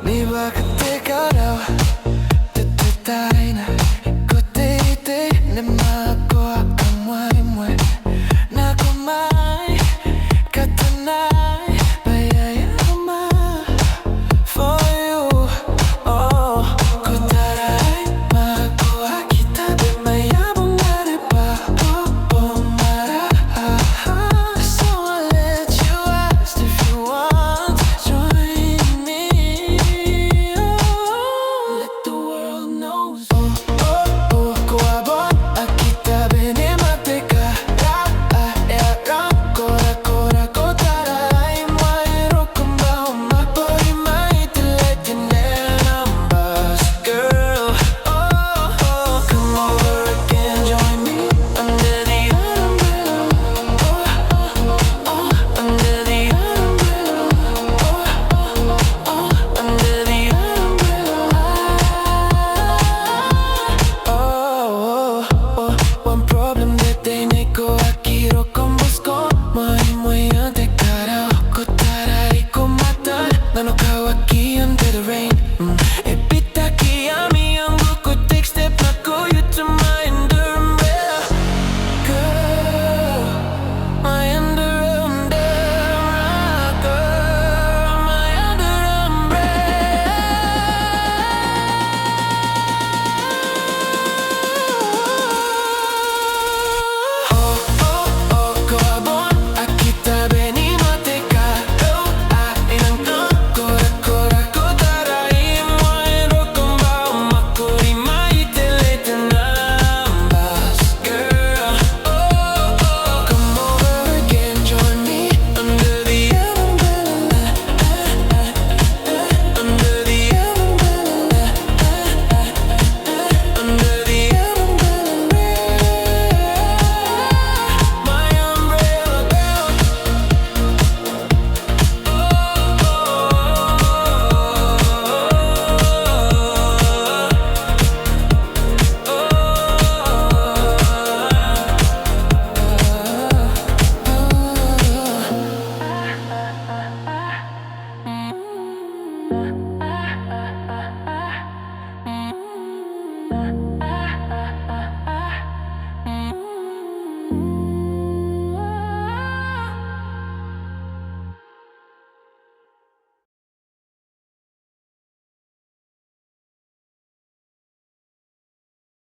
Niin vaikka tekadau Tetaina Ko tei ne makoa Amuai mue Nako mai Katanai Bayaya ma For you Oh Ko tarai Makoa Kita be mayabong arepa Oh mara So I'll let you ask if you want to join me Let the world know. Ko abot akita bene mateka Era kora ko taray Mairo kumbao mapori maitiletin enambas Girl, come over again, join me under the umbrella Under the umbrella Under the One problem that they neko akiro con busco Mai muy ante cara Ko tarai ko matar Nano kawaki under the rain Epita ki ami ang buko take step na ko you to my under umbrella Girl, my under umbrella Girl, my under Ko abot akita beni mateka Inang kora ko taray Mairo kumbao makuri maitelete nambas Girl, come over again, join me under the umbrella Under the umbrella Under the umbrella My umbrella girl